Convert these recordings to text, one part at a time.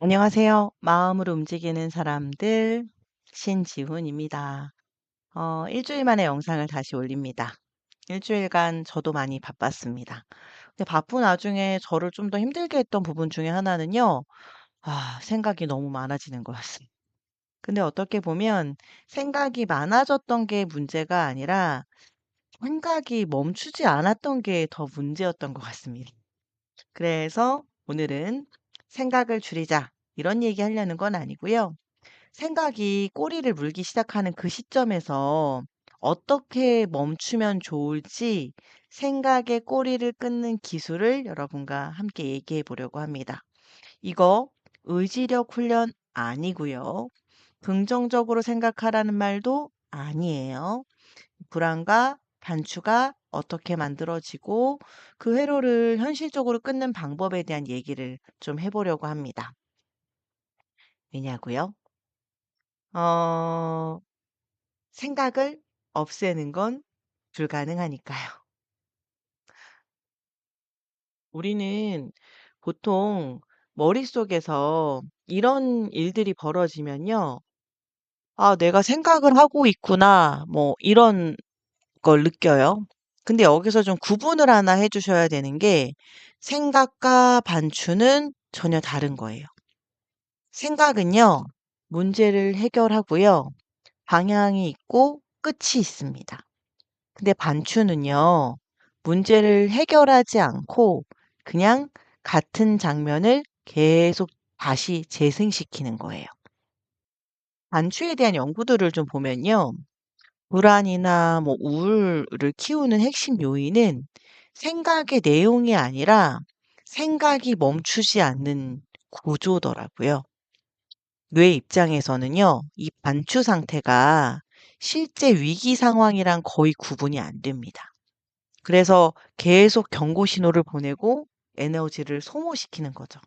안녕하세요. 마음으로 움직이는 사람들 신지훈입니다. 일주일 만에 영상을 다시 올립니다. 일주일간 저도 많이 바빴습니다. 근데 바쁜 와중에 저를 좀 더 힘들게 했던 부분 중에 하나는요. 생각이 너무 많아지는 거였습니다. 근데 어떻게 보면 생각이 많아졌던 게 문제가 아니라 생각이 멈추지 않았던 게 더 문제였던 것 같습니다. 그래서 오늘은 생각을 줄이자 이런 얘기 하려는 건 아니고요. 생각이 꼬리를 물기 시작하는 그 시점에서 어떻게 멈추면 좋을지 생각의 꼬리를 끊는 기술을 여러분과 함께 얘기해 보려고 합니다. 이거 의지력 훈련 아니고요. 긍정적으로 생각하라는 말도 아니에요. 불안과 단추가 어떻게 만들어지고 그 회로를 현실적으로 끊는 방법에 대한 얘기를 좀 해보려고 합니다. 왜냐고요? 어, 생각을 없애는 건 불가능하니까요. 우리는 보통 머릿속에서 이런 일들이 벌어지면요. 내가 생각을 하고 있구나. 뭐, 이런 걸 느껴요. 근데 여기서 좀 구분을 하나 해 주셔야 되는 게 생각과 반추는 전혀 다른 거예요. 생각은요, 문제를 해결하고요. 방향이 있고 끝이 있습니다. 근데 반추는요, 문제를 해결하지 않고 그냥 같은 장면을 계속 다시 재생시키는 거예요. 반추에 대한 연구들을 좀 보면요. 불안이나 뭐 우울을 키우는 핵심 요인은 생각의 내용이 아니라 생각이 멈추지 않는 구조더라고요. 뇌 입장에서는요, 이 반추 상태가 실제 위기 상황이랑 거의 구분이 안 됩니다. 그래서 계속 경고 신호를 보내고 에너지를 소모시키는 거죠.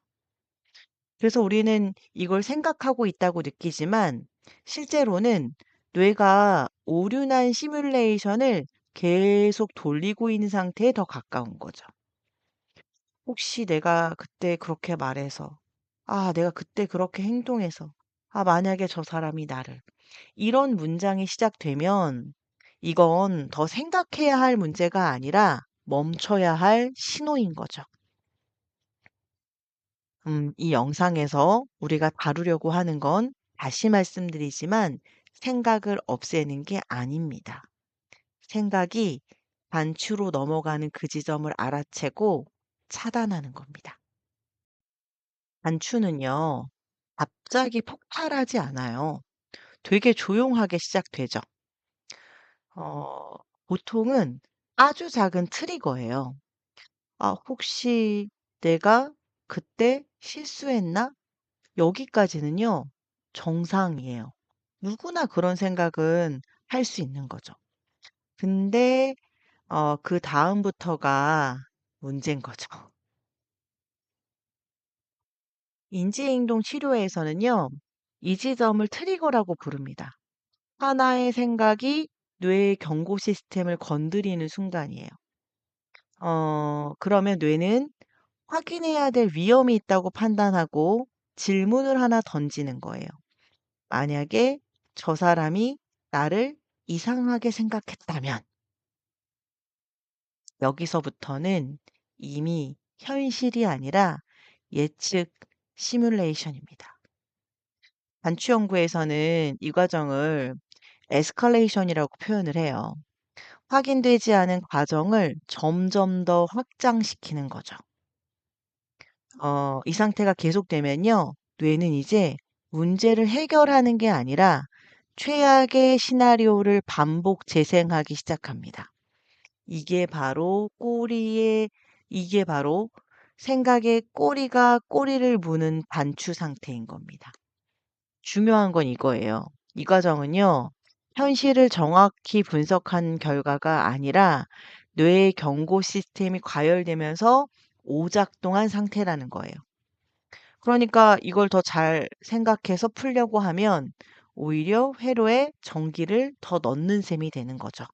그래서 우리는 이걸 생각하고 있다고 느끼지만 실제로는 뇌가 오류난 시뮬레이션을 계속 돌리고 있는 상태에 더 가까운 거죠. 혹시 내가 그때 그렇게 말해서, 내가 그때 그렇게 행동해서, 만약에 저 사람이 나를, 이런 문장이 시작되면 이건 더 생각해야 할 문제가 아니라 멈춰야 할 신호인 거죠. 이 영상에서 우리가 다루려고 하는 건 다시 말씀드리지만 생각을 없애는 게 아닙니다. 생각이 반추로 넘어가는 그 지점을 알아채고 차단하는 겁니다. 반추는요, 갑자기 폭발하지 않아요. 되게 조용하게 시작되죠. 어, 보통은 아주 작은 트리거예요. 혹시 내가 그때 실수했나? 여기까지는요, 정상이에요. 누구나 그런 생각은 할 수 있는 거죠. 근데, 그다음부터가 문제인 거죠. 인지행동 치료에서는요, 이 지점을 트리거라고 부릅니다. 하나의 생각이 뇌의 경고 시스템을 건드리는 순간이에요. 그러면 뇌는 확인해야 될 위험이 있다고 판단하고 질문을 하나 던지는 거예요. 만약에 저 사람이 나를 이상하게 생각했다면 여기서부터는 이미 현실이 아니라 예측 시뮬레이션입니다. 반추 연구에서는 이 과정을 에스컬레이션이라고 표현을 해요. 확인되지 않은 과정을 점점 더 확장시키는 거죠. 이 상태가 계속되면요. 뇌는 이제 문제를 해결하는 게 아니라 최악의 시나리오를 반복 재생하기 시작합니다. 이게 바로 꼬리의 이게 바로 생각의 꼬리가 꼬리를 무는 반추 상태인 겁니다. 중요한 건 이거예요. 이 과정은요. 현실을 정확히 분석한 결과가 아니라 뇌의 경고 시스템이 과열되면서 오작동한 상태라는 거예요. 그러니까 이걸 더 잘 생각해서 풀려고 하면 오히려 회로에 전기를 더 넣는 셈이 되는 거죠.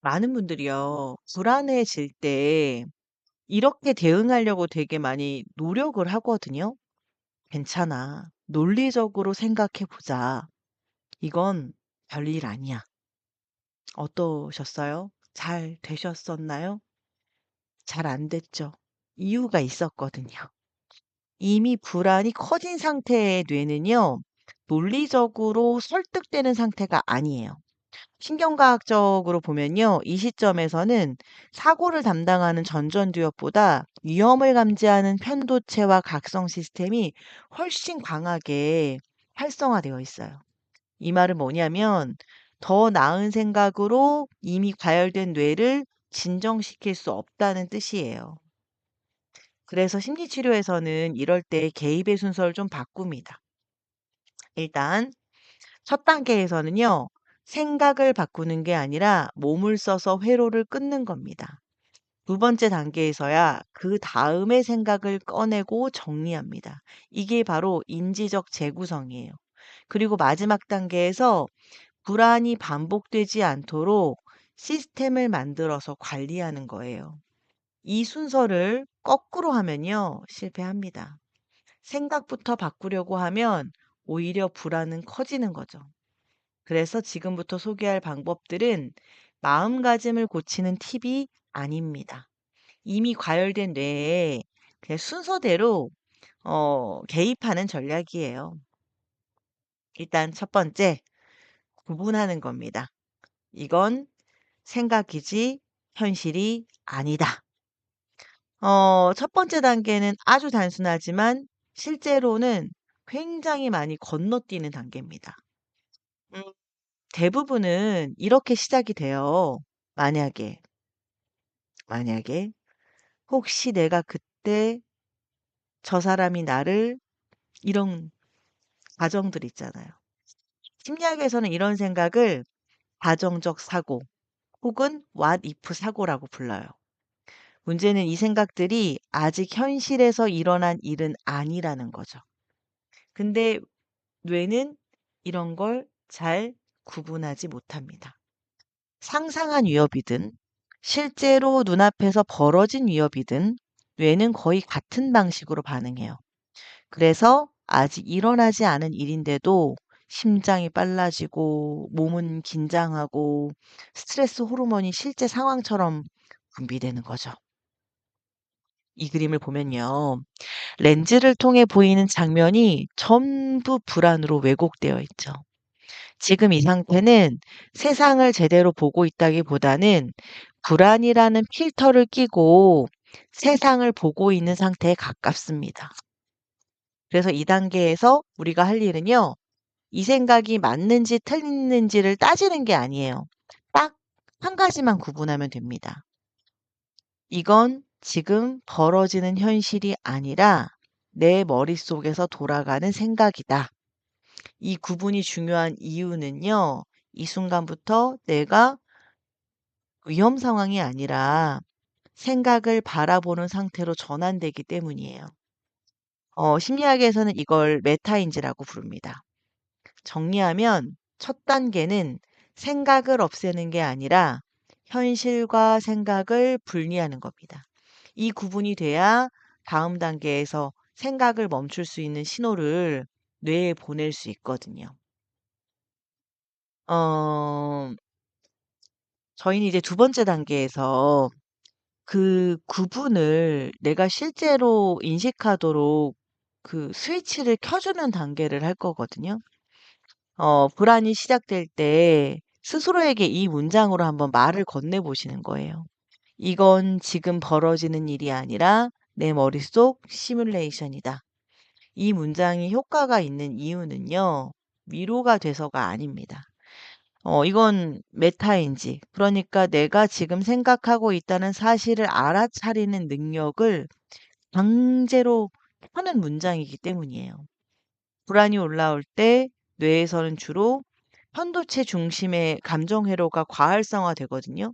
많은 분들이요. 불안해질 때 이렇게 대응하려고 되게 많이 노력을 하거든요. "괜찮아. 논리적으로 생각해 보자. 이건 별일 아니야." 어떠셨어요? 잘 되셨었나요? 잘 안 됐죠. 이유가 있었거든요. 이미 불안이 커진 상태의 뇌는요, 논리적으로 설득되는 상태가 아니에요. 신경과학적으로 보면요, 이 시점에서는 사고를 담당하는 전전두엽보다 위험을 감지하는 편도체와 각성 시스템이 훨씬 강하게 활성화되어 있어요. 이 말은 뭐냐면, 더 나은 생각으로 이미 과열된 뇌를 진정시킬 수 없다는 뜻이에요. 그래서 심리치료에서는 이럴 때 개입의 순서를 좀 바꿉니다. 일단 첫 단계에서는요. 생각을 바꾸는 게 아니라 몸을 써서 회로를 끊는 겁니다. 두 번째 단계에서야 그다음에 생각을 꺼내고 정리합니다. 이게 바로 인지적 재구성이에요. 그리고 마지막 단계에서 불안이 반복되지 않도록 시스템을 만들어서 관리하는 거예요. 이 순서를 거꾸로 하면요. 실패합니다. 생각부터 바꾸려고 하면 오히려 불안은 커지는 거죠. 그래서 지금부터 소개할 방법들은 마음가짐을 고치는 팁이 아닙니다. 이미 과열된 뇌에 그냥 순서대로 개입하는 전략이에요. 일단 첫 번째, 구분하는 겁니다. 이건 생각이지 현실이 아니다. 첫 번째 단계는 아주 단순하지만 실제로는 굉장히 많이 건너뛰는 단계입니다. 음, 대부분은 이렇게 시작이 돼요. 만약에, 만약에, 혹시 내가 그때 저 사람이 나를 이런 가정들 있잖아요. 심리학에서는 이런 생각을 가정적 사고 혹은 what if 사고라고 불러요. 문제는 이 생각들이 아직 현실에서 일어난 일은 아니라는 거죠. 근데 뇌는 이런 걸 잘 구분하지 못합니다. 상상한 위협이든 실제로 눈앞에서 벌어진 위협이든 뇌는 거의 같은 방식으로 반응해요. 그래서 아직 일어나지 않은 일인데도 심장이 빨라지고 몸은 긴장하고 스트레스 호르몬이 실제 상황처럼 분비되는 거죠. 이 그림을 보면요. 렌즈를 통해 보이는 장면이 전부 불안으로 왜곡되어 있죠. 지금 이 상태는 세상을 제대로 보고 있다기보다는 불안이라는 필터를 끼고 세상을 보고 있는 상태에 가깝습니다. 그래서 이 단계에서 우리가 할 일은요. 이 생각이 맞는지 틀리는지를 따지는 게 아니에요. 딱 한 가지만 구분하면 됩니다. 이건 지금 벌어지는 현실이 아니라 내 머릿속에서 돌아가는 생각이다. 이 구분이 중요한 이유는요. 이 순간부터 내가 위험 상황이 아니라 생각을 바라보는 상태로 전환되기 때문이에요. 심리학에서는 이걸 메타인지라고 부릅니다. 정리하면 첫 단계는 생각을 없애는 게 아니라 현실과 생각을 분리하는 겁니다. 이 구분이 돼야 다음 단계에서 생각을 멈출 수 있는 신호를 뇌에 보낼 수 있거든요. 어, 저희는 이제 두 번째 단계에서 그 구분을 내가 실제로 인식하도록 그 스위치를 켜주는 단계를 할 거거든요. 불안이 시작될 때 스스로에게 이 문장으로 한번 말을 건네보시는 거예요. 이건 지금 벌어지는 일이 아니라 내 머릿속 시뮬레이션이다. 이 문장이 효과가 있는 이유는요, 위로가 돼서가 아닙니다. 이건 메타인지, 그러니까 내가 지금 생각하고 있다는 사실을 알아차리는 능력을 강제로 켜는 문장이기 때문이에요. 불안이 올라올 때 뇌에서는 주로 편도체 중심의 감정 회로가 과활성화되거든요.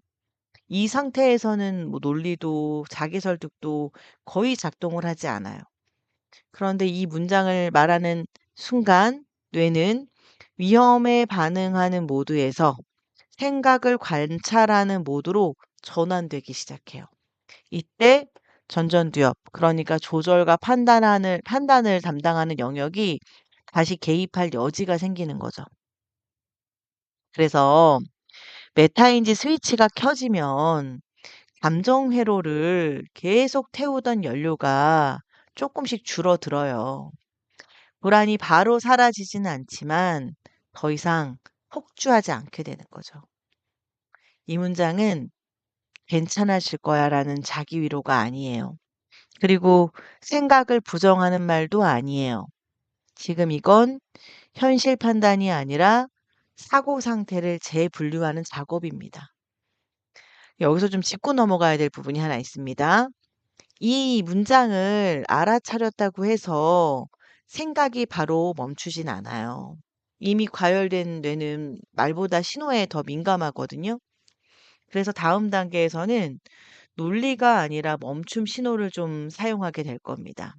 이 상태에서는 뭐 논리도 자기 설득도 거의 작동을 하지 않아요. 그런데 이 문장을 말하는 순간 뇌는 위험에 반응하는 모드에서 생각을 관찰하는 모드로 전환되기 시작해요. 이때 전전두엽, 그러니까 조절과 판단을 담당하는 영역이 다시 개입할 여지가 생기는 거죠. 그래서 메타인지 스위치가 켜지면 감정 회로를 계속 태우던 연료가 조금씩 줄어들어요. 불안이 바로 사라지지는 않지만 더 이상 폭주하지 않게 되는 거죠. 이 문장은 괜찮아질 거야라는 자기 위로가 아니에요. 그리고 생각을 부정하는 말도 아니에요. 지금 이건 현실 판단이 아니라 사고 상태를 재분류하는 작업입니다. 여기서 좀 짚고 넘어가야 될 부분이 하나 있습니다. 이 문장을 알아차렸다고 해서 생각이 바로 멈추진 않아요. 이미 과열된 뇌는 말보다 신호에 더 민감하거든요. 그래서 다음 단계에서는 논리가 아니라 멈춤 신호를 좀 사용하게 될 겁니다.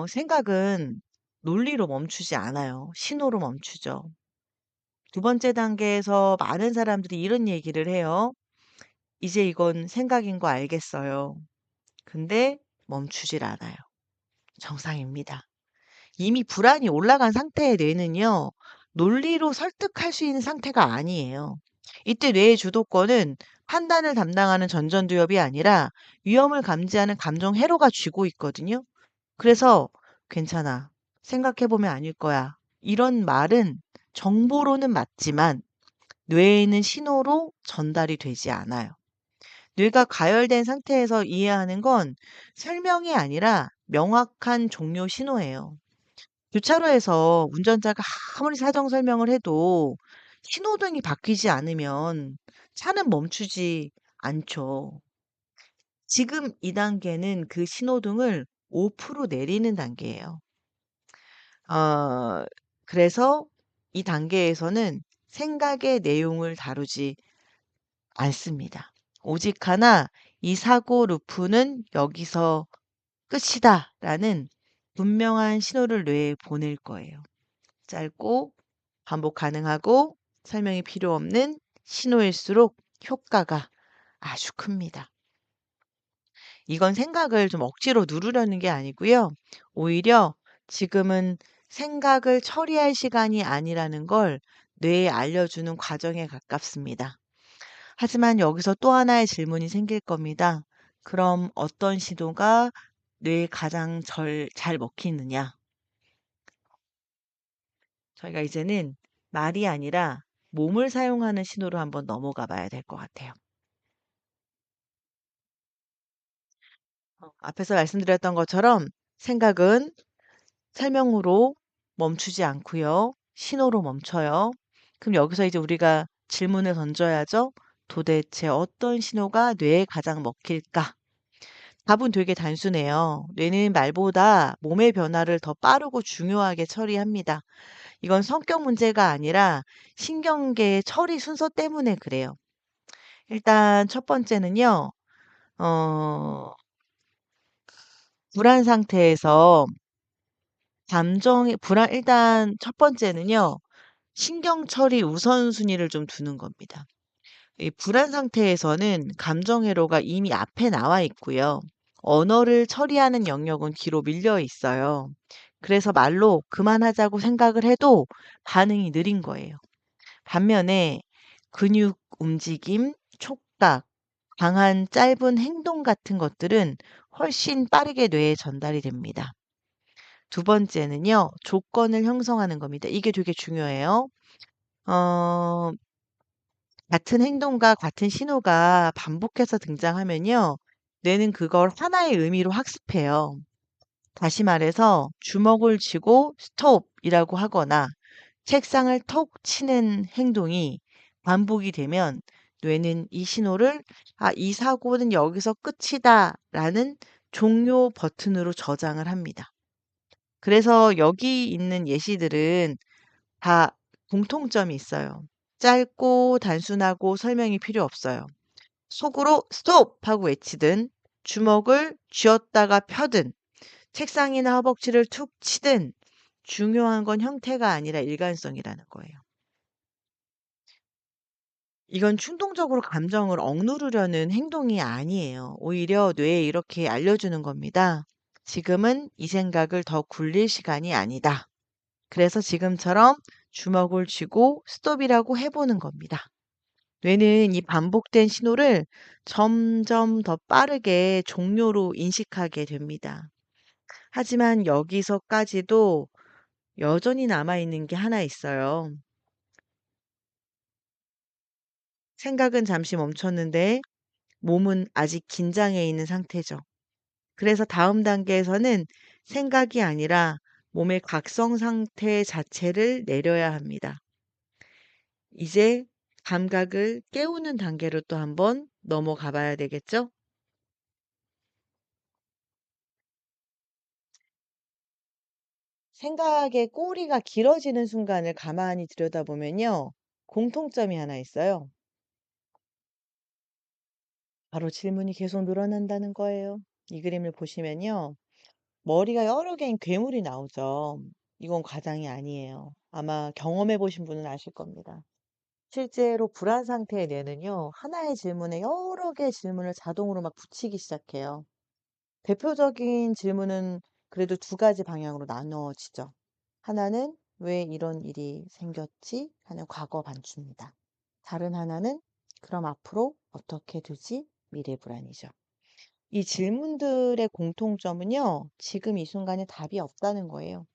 생각은 논리로 멈추지 않아요. 신호로 멈추죠. 두 번째 단계에서 많은 사람들이 이런 얘기를 해요. 이제 이건 생각인 거 알겠어요. 근데 멈추질 않아요. 정상입니다. 이미 불안이 올라간 상태의 뇌는요, 논리로 설득할 수 있는 상태가 아니에요. 이때 뇌의 주도권은 판단을 담당하는 전전두엽이 아니라 위험을 감지하는 감정 회로가 쥐고 있거든요. 그래서 괜찮아. 생각해보면 아닐 거야. 이런 말은 정보로는 맞지만 뇌에는 신호로 전달이 되지 않아요. 뇌가 가열된 상태에서 이해하는 건 설명이 아니라 명확한 종료 신호예요. 교차로에서 운전자가 아무리 사정 설명을 해도 신호등이 바뀌지 않으면 차는 멈추지 않죠. 지금 이 단계는 그 신호등을 5% 내리는 단계예요. 어, 그래서 이 단계에서는 생각의 내용을 다루지 않습니다. 오직 하나, 이 사고 루프는 여기서 끝이다 라는 분명한 신호를 뇌에 보낼 거예요. 짧고 반복 가능하고 설명이 필요 없는 신호일수록 효과가 아주 큽니다. 이건 생각을 좀 억지로 누르려는 게 아니고요. 오히려 지금은 생각을 처리할 시간이 아니라는 걸 뇌에 알려주는 과정에 가깝습니다. 하지만 여기서 또 하나의 질문이 생길 겁니다. 그럼 어떤 신호가 뇌에 가장 잘 먹히느냐? 저희가 이제는 말이 아니라 몸을 사용하는 신호로 한번 넘어가 봐야 될 것 같아요. 앞에서 말씀드렸던 것처럼 생각은 설명으로 멈추지 않고요. 신호로 멈춰요. 그럼 여기서 이제 우리가 질문을 던져야죠. 도대체 어떤 신호가 뇌에 가장 먹힐까? 답은 되게 단순해요. 뇌는 말보다 몸의 변화를 더 빠르고 중요하게 처리합니다. 이건 성격 문제가 아니라 신경계의 처리 순서 때문에 그래요. 일단 첫 번째는요. 어 불안 상태에서 감정의 불안 일단 첫 번째는요. 신경 처리 우선순위를 좀 두는 겁니다. 이 불안 상태에서는 감정 회로가 이미 앞에 나와 있고요. 언어를 처리하는 영역은 뒤로 밀려 있어요. 그래서 말로 그만하자고 생각을 해도 반응이 느린 거예요. 반면에 근육 움직임, 촉각, 강한 짧은 행동 같은 것들은 훨씬 빠르게 뇌에 전달이 됩니다. 두 번째는요. 조건을 형성하는 겁니다. 이게 되게 중요해요. 어 같은 행동과 같은 신호가 반복해서 등장하면요. 뇌는 그걸 하나의 의미로 학습해요. 다시 말해서 주먹을 쥐고 스톱이라고 하거나 책상을 톡 치는 행동이 반복이 되면 뇌는 이 신호를 이 사고는 여기서 끝이다라는 종료 버튼으로 저장을 합니다. 그래서 여기 있는 예시들은 다 공통점이 있어요. 짧고 단순하고 설명이 필요 없어요. 속으로 스톱! 하고 외치든 주먹을 쥐었다가 펴든 책상이나 허벅지를 툭 치든 중요한 건 형태가 아니라 일관성이라는 거예요. 이건 충동적으로 감정을 억누르려는 행동이 아니에요. 오히려 뇌에 이렇게 알려주는 겁니다. 지금은 이 생각을 더 굴릴 시간이 아니다. 그래서 지금처럼 주먹을 쥐고 스톱이라고 해보는 겁니다. 뇌는 이 반복된 신호를 점점 더 빠르게 종료로 인식하게 됩니다. 하지만 여기서까지도 여전히 남아있는 게 하나 있어요. 생각은 잠시 멈췄는데 몸은 아직 긴장해 있는 상태죠. 그래서 다음 단계에서는 생각이 아니라 몸의 각성 상태 자체를 내려야 합니다. 이제 감각을 깨우는 단계로 또 한번 넘어가 봐야 되겠죠? 생각의 꼬리가 길어지는 순간을 가만히 들여다보면요. 공통점이 하나 있어요. 바로 질문이 계속 늘어난다는 거예요. 이 그림을 보시면요. 머리가 여러 개인 괴물이 나오죠. 이건 과장이 아니에요. 아마 경험해 보신 분은 아실 겁니다. 실제로 불안 상태의 뇌는요. 하나의 질문에 여러 개의 질문을 자동으로 막 붙이기 시작해요. 대표적인 질문은 그래도 두 가지 방향으로 나누어지죠. 하나는 왜 이런 일이 생겼지? 하는 과거 반추입니다. 다른 하나는 그럼 앞으로 어떻게 되지? 미래 불안이죠. 이 질문들의 공통점은요. 지금 이 순간에 답이 없다는 거예요.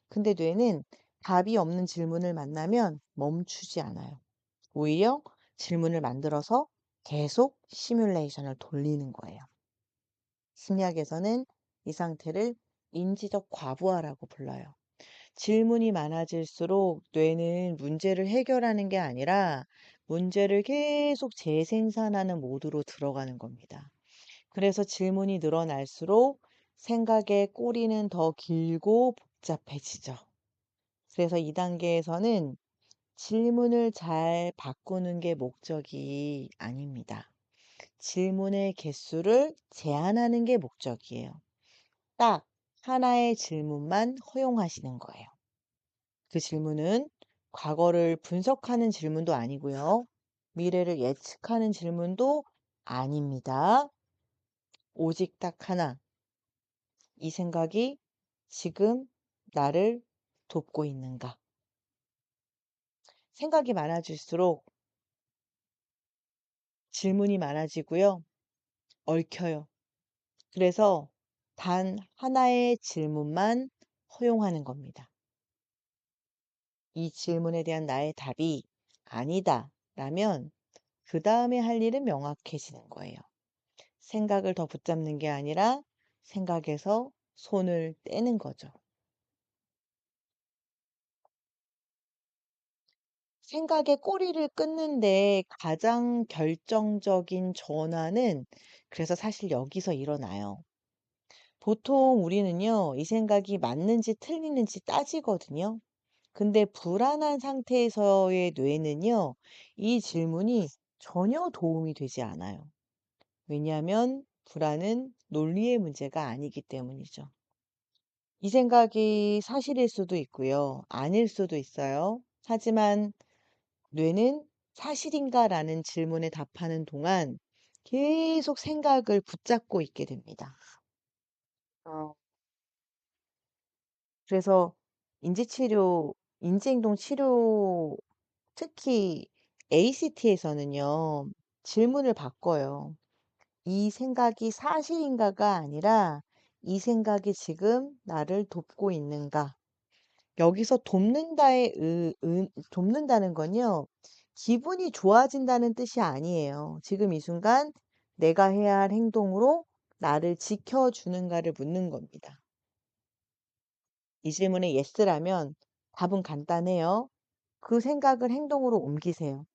근데 뇌는 답이 없는 질문을 만나면 멈추지 않아요. 오히려 질문을 만들어서 계속 시뮬레이션을 돌리는 거예요. 심리학에서는 이 상태를 인지적 과부하라고 불러요. 질문이 많아질수록 뇌는 문제를 해결하는 게 아니라 문제를 계속 재생산하는 모드로 들어가는 겁니다. 그래서 질문이 늘어날수록 생각의 꼬리는 더 길고 복잡해지죠. 그래서 이 단계에서는 질문을 잘 바꾸는 게 목적이 아닙니다. 질문의 개수를 제한하는 게 목적이에요. 딱 하나의 질문만 허용하시는 거예요. 그 질문은 과거를 분석하는 질문도 아니고요. 미래를 예측하는 질문도 아닙니다. 오직 딱 하나. 이 생각이 지금 나를 돕고 있는가? 생각이 많아질수록 질문이 많아지고요. 얽혀요. 그래서 단 하나의 질문만 허용하는 겁니다. 이 질문에 대한 나의 답이 아니다. 라면 그 다음에 할 일은 명확해지는 거예요. 생각을 더 붙잡는 게 아니라 생각에서 손을 떼는 거죠. 생각의 꼬리를 끊는데 가장 결정적인 전환은 그래서 사실 여기서 일어나요. 보통 우리는요, 이 생각이 맞는지 틀리는지 따지거든요. 근데 불안한 상태에서의 뇌는요, 이 질문이 전혀 도움이 되지 않아요. 왜냐하면 불안은 논리의 문제가 아니기 때문이죠. 이 생각이 사실일 수도 있고요. 아닐 수도 있어요. 하지만 뇌는 사실인가라는 질문에 답하는 동안 계속 생각을 붙잡고 있게 됩니다. 어, 그래서 인지치료, 인지행동 치료, 특히 ACT에서는요, 질문을 바꿔요. 이 생각이 사실인가가 아니라 이 생각이 지금 나를 돕고 있는가? 여기서 돕는다는 건요. 기분이 좋아진다는 뜻이 아니에요. 지금 이 순간 내가 해야 할 행동으로 나를 지켜주는가를 묻는 겁니다. 이 질문에 예스라면 답은 간단해요. 그 생각을 행동으로 옮기세요.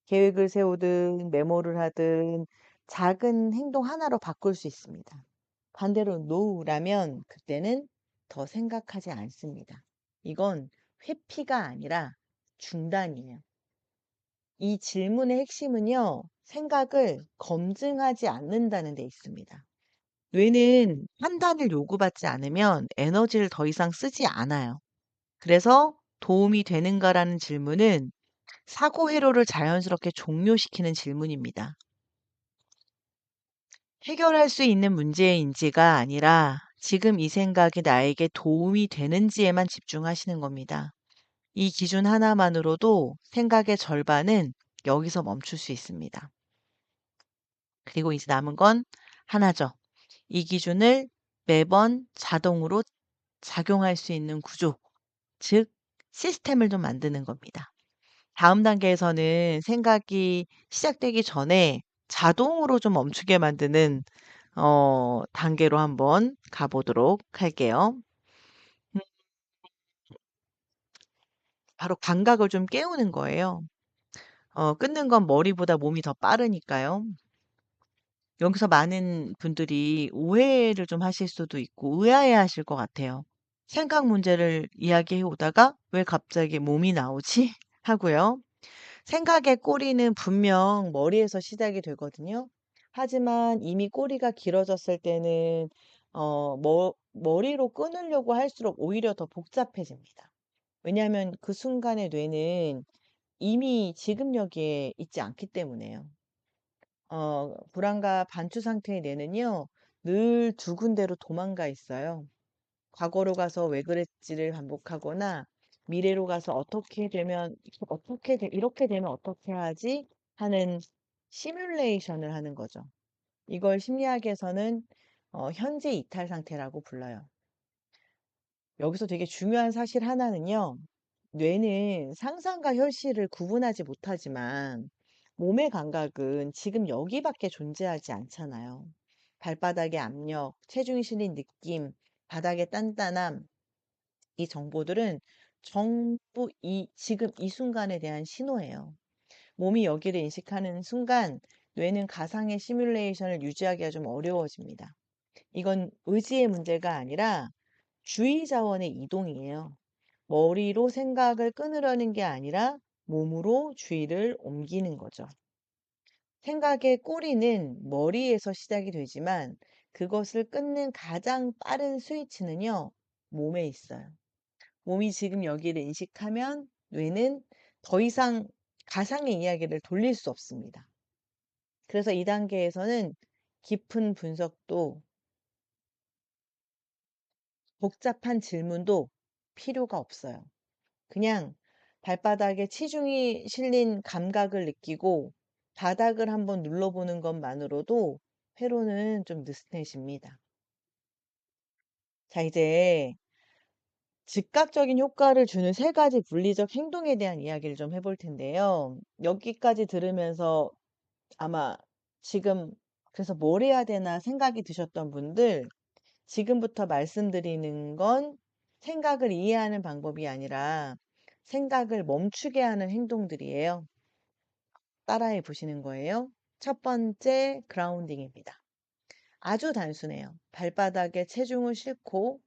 계획을 세우든 메모를 하든 작은 행동 하나로 바꿀 수 있습니다. 반대로 노라면 그때는 더 생각하지 않습니다. 이건 회피가 아니라 중단이에요. 이 질문의 핵심은요, 생각을 검증하지 않는다는 데 있습니다. 뇌는 판단을 요구받지 않으면 에너지를 더 이상 쓰지 않아요. 그래서 도움이 되는가라는 질문은 사고 회로를 자연스럽게 종료시키는 질문입니다. 해결할 수 있는 문제의 인지가 아니라 지금 이 생각이 나에게 도움이 되는지에만 집중하시는 겁니다. 이 기준 하나만으로도 생각의 절반은 여기서 멈출 수 있습니다. 그리고 이제 남은 건 하나죠. 이 기준을 매번 자동으로 작용할 수 있는 구조, 즉 시스템을 좀 만드는 겁니다. 다음 단계에서는 생각이 시작되기 전에 자동으로 좀 멈추게 만드는 단계로 한번 가보도록 할게요. 음, 바로 감각을 좀 깨우는 거예요. 끊는 건 머리보다 몸이 더 빠르니까요. 여기서 많은 분들이 오해를 좀 하실 수도 있고 의아해 하실 것 같아요. 생각 문제를 이야기해 오다가 왜 갑자기 몸이 나오지? 하고요. 생각의 꼬리는 분명 머리에서 시작이 되거든요. 하지만 이미 꼬리가 길어졌을 때는 머리로 끊으려고 할수록 오히려 더 복잡해집니다. 왜냐하면 그 순간에 뇌는 이미 지금 여기에 있지 않기 때문에요. 불안과 반추 상태의 뇌는요, 늘 두 군데로 도망가 있어요. 과거로 가서 왜 그랬지를 반복하거나 미래로 가서 어떻게 되면 이렇게 되면 어떻게 하지 하는 시뮬레이션을 하는 거죠. 이걸 심리학에서는 현재 이탈 상태라고 불러요. 여기서 되게 중요한 사실 하나는요. 뇌는 상상과 현실을 구분하지 못하지만 몸의 감각은 지금 여기밖에 존재하지 않잖아요. 발바닥의 압력, 체중이 실린 느낌, 바닥의 단단함, 이 정보들은 전부 지금 이 순간에 대한 신호예요. 몸이 여기를 인식하는 순간 뇌는 가상의 시뮬레이션을 유지하기가 좀 어려워집니다. 이건 의지의 문제가 아니라 주의 자원의 이동이에요. 머리로 생각을 끊으려는 게 아니라 몸으로 주의를 옮기는 거죠. 생각의 꼬리는 머리에서 시작이 되지만 그것을 끊는 가장 빠른 스위치는요, 몸에 있어요. 몸이 지금 여기를 인식하면 뇌는 더 이상 가상의 이야기를 돌릴 수 없습니다. 그래서 이 단계에서는 깊은 분석도 복잡한 질문도 필요가 없어요. 그냥 발바닥에 치중이 실린 감각을 느끼고 바닥을 한번 눌러보는 것만으로도 회로는 좀 느슨해집니다. 자, 이제 즉각적인 효과를 주는 세 가지 물리적 행동에 대한 이야기를 좀 해볼 텐데요. 여기까지 들으면서 아마 지금 그래서 뭘 해야 되나 생각이 드셨던 분들, 지금부터 말씀드리는 건 생각을 이해하는 방법이 아니라 생각을 멈추게 하는 행동들이에요. 따라해 보시는 거예요. 첫 번째, 그라운딩입니다. 아주 단순해요. 발바닥에 체중을 싣고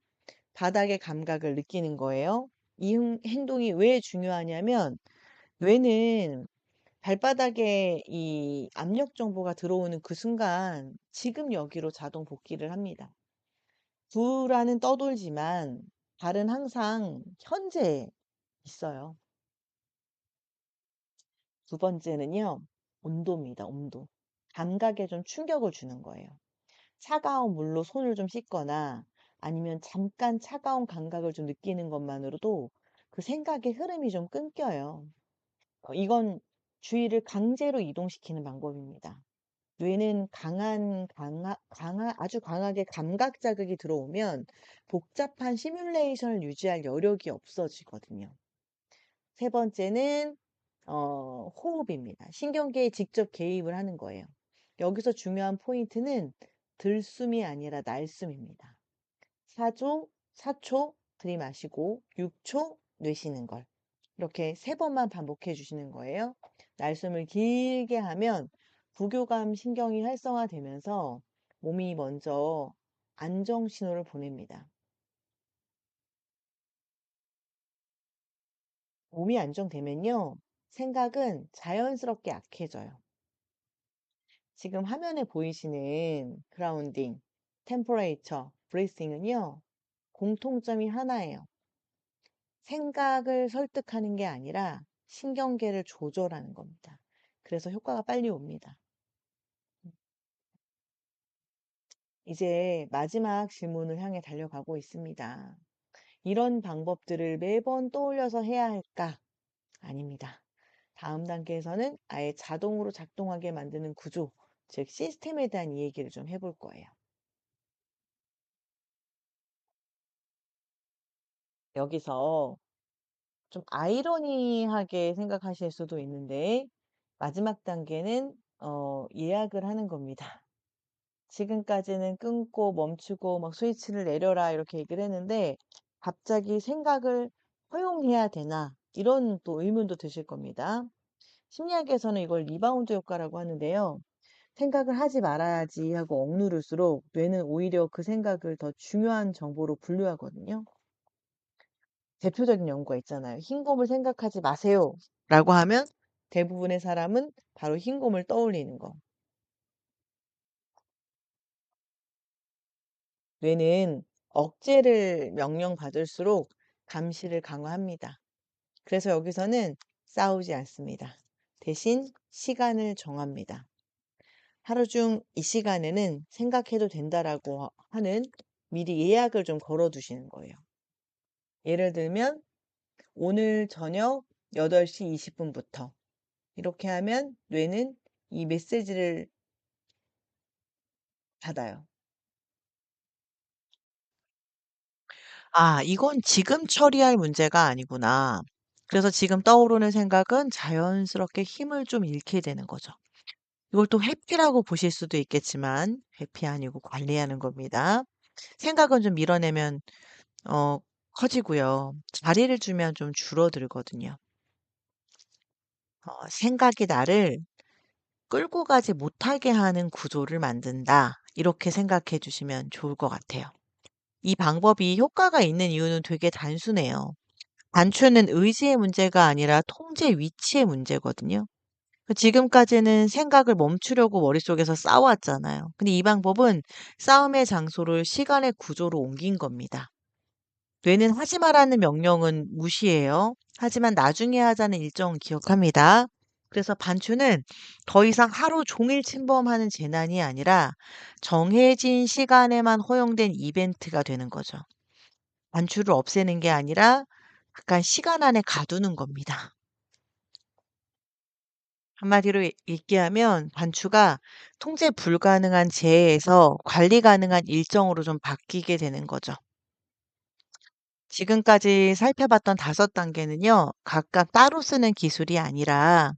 바닥의 감각을 느끼는 거예요. 이 행동이 왜 중요하냐면 뇌는 발바닥에 이 압력 정보가 들어오는 그 순간 지금 여기로 자동 복귀를 합니다. 불안은 떠돌지만 발은 항상 현재에 있어요. 두 번째는요, 온도입니다. 온도. 감각에 좀 충격을 주는 거예요. 차가운 물로 손을 좀 씻거나 아니면 잠깐 차가운 감각을 좀 느끼는 것만으로도 그 생각의 흐름이 좀 끊겨요. 이건 주의를 강제로 이동시키는 방법입니다. 뇌는 아주 강하게 감각 자극이 들어오면 복잡한 시뮬레이션을 유지할 여력이 없어지거든요. 세 번째는 호흡입니다. 신경계에 직접 개입을 하는 거예요. 여기서 중요한 포인트는 들숨이 아니라 날숨입니다. 4초 들이마시고 6초 내쉬는 걸. 이렇게 세 번만 반복해 주시는 거예요. 날숨을 길게 하면 부교감 신경이 활성화되면서 몸이 먼저 안정 신호를 보냅니다. 몸이 안정되면요. 생각은 자연스럽게 약해져요. 지금 화면에 보이시는 그라운딩, 템퍼레이처, 브리싱은요. 공통점이 하나예요. 생각을 설득하는 게 아니라 신경계를 조절하는 겁니다. 그래서 효과가 빨리 옵니다. 이제 마지막 질문을 향해 달려가고 있습니다. 이런 방법들을 매번 떠올려서 해야 할까? 아닙니다. 다음 단계에서는 아예 자동으로 작동하게 만드는 구조, 즉 시스템에 대한 이야기를 좀 해볼 거예요. 여기서 좀 아이러니하게 생각하실 수도 있는데 마지막 단계는 예약을 하는 겁니다. 지금까지는 끊고 멈추고 막 스위치를 내려라 이렇게 얘기를 했는데 갑자기 생각을 허용해야 되나 이런 또 의문도 드실 겁니다. 심리학에서는 이걸 리바운드 효과라고 하는데요. 생각을 하지 말아야지 하고 억누를수록 뇌는 오히려 그 생각을 더 중요한 정보로 분류하거든요. 대표적인 연구가 있잖아요. "흰곰을 생각하지 마세요." 라고 하면 대부분의 사람은 바로 흰곰을 떠올리는 거. 뇌는 억제를 명령받을수록 감시를 강화합니다. 그래서 여기서는 싸우지 않습니다. 대신 시간을 정합니다. 하루 중 이 시간에는 생각해도 된다라고 하는 미리 예약을 좀 걸어 두시는 거예요. 예를 들면 오늘 저녁 8시 20분부터 이렇게 하면 뇌는 이 메시지를 받아요. 아, 이건 지금 처리할 문제가 아니구나. 그래서 지금 떠오르는 생각은 자연스럽게 힘을 좀 잃게 되는 거죠. 이걸 또 회피라고 보실 수도 있겠지만 회피 아니고 관리하는 겁니다. 생각은 좀 밀어내면 어 커지고요. 자리를 주면 좀 줄어들거든요. 생각이 나를 끌고 가지 못하게 하는 구조를 만든다. 이렇게 생각해 주시면 좋을 것 같아요. 이 방법이 효과가 있는 이유는 되게 단순해요. 단추는 의지의 문제가 아니라 통제 위치의 문제거든요. 지금까지는 생각을 멈추려고 머릿속에서 싸웠잖아요. 근데 이 방법은 싸움의 장소를 시간의 구조로 옮긴 겁니다. 뇌는 하지 말라는 명령은 무시해요. 하지만 나중에 하자는 일정은 기억합니다. 그래서 반추는 더 이상 하루 종일 침범하는 재난이 아니라 정해진 시간에만 허용된 이벤트가 되는 거죠. 반추를 없애는 게 아니라 약간 시간 안에 가두는 겁니다. 한마디로 얘기하면 반추가 통제 불가능한 재해에서 관리 가능한 일정으로 좀 바뀌게 되는 거죠. 지금까지 살펴봤던 5단계는요. 각각 따로 쓰는 기술이 아니라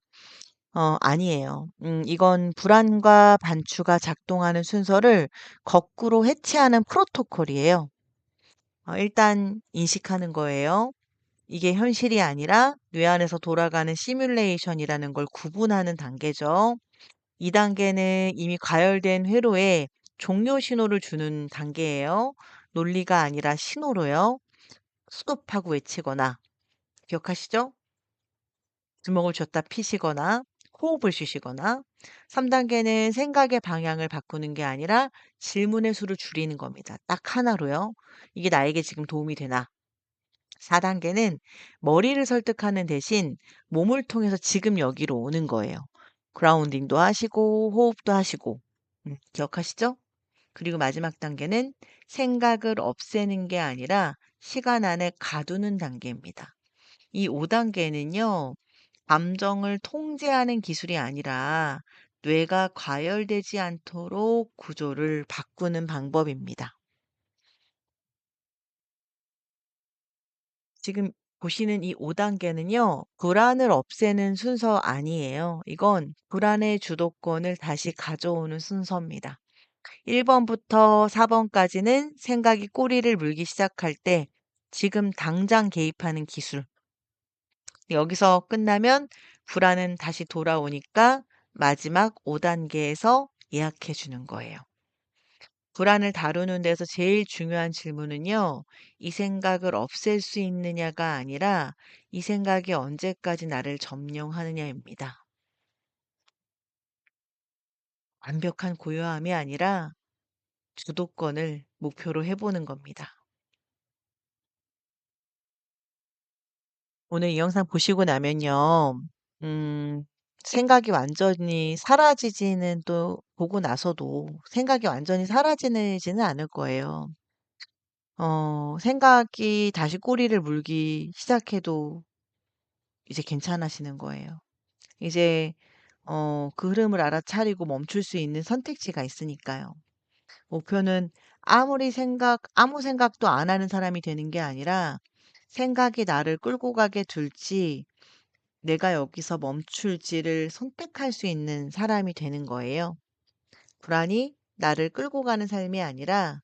아니에요. 이건 불안과 반추가 작동하는 순서를 거꾸로 해치하는 프로토콜이에요. 일단 인식하는 거예요. 이게 현실이 아니라 뇌 안에서 돌아가는 시뮬레이션이라는 걸 구분하는 단계죠. 2 단계는 이미 과열된 회로에 종료 신호를 주는 단계예요. 논리가 아니라 신호로요. 스톱하고 외치거나 기억하시죠? 주먹을 쥐었다 피시거나 호흡을 쉬시거나 3 단계는 생각의 방향을 바꾸는 게 아니라 질문의 수를 줄이는 겁니다. 딱 하나로요. "이게 나에게 지금 도움이 되나?" 4 단계는 머리를 설득하는 대신 몸을 통해서 지금 여기로 오는 거예요. 그라운딩도 하시고 호흡도 하시고. 기억하시죠? 그리고 마지막 단계는 생각을 없애는 게 아니라 시간 안에 가두는 단계입니다. 이 5 단계는요. 감정을 통제하는 기술이 아니라 뇌가 과열되지 않도록 구조를 바꾸는 방법입니다. 지금 보시는 이 5 단계는요. 불안을 없애는 순서 아니에요. 이건 불안의 주도권을 다시 가져오는 순서입니다. 1 번부터 4 번까지는 생각이 꼬리를 물기 시작할 때 지금 당장 개입하는 기술. 여기서 끝나면 불안은 다시 돌아오니까 마지막 5 단계에서 예약해 주는 거예요. 불안을 다루는 데서 제일 중요한 질문은요. 이 생각을 없앨 수 있느냐가 아니라 이 생각이 언제까지 나를 점령하느냐입니다. 완벽한 고요함이 아니라 주도권을 목표로 해 보는 겁니다. 오늘 이 영상 보시고 나면요. 음 생각이 완전히 사라지지는 또 보고 나서도 생각이 완전히 사라지지는 않을 거예요. 생각이 다시 꼬리를 물기 시작해도 이제 괜찮아지는 거예요. 이제 그 흐름을 알아차리고 멈출 수 있는 선택지가 있으니까요. 목표는 아무 생각도 안 하는 사람이 되는 게 아니라 생각이 나를 끌고 가게 둘지 내가 여기서 멈출지를 선택할 수 있는 사람이 되는 거예요. 불안이 나를 끌고 가는 삶이 아니라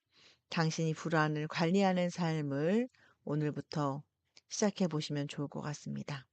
당신이 불안을 관리하는 삶을 오늘부터 시작해 보시면 좋을 것 같습니다.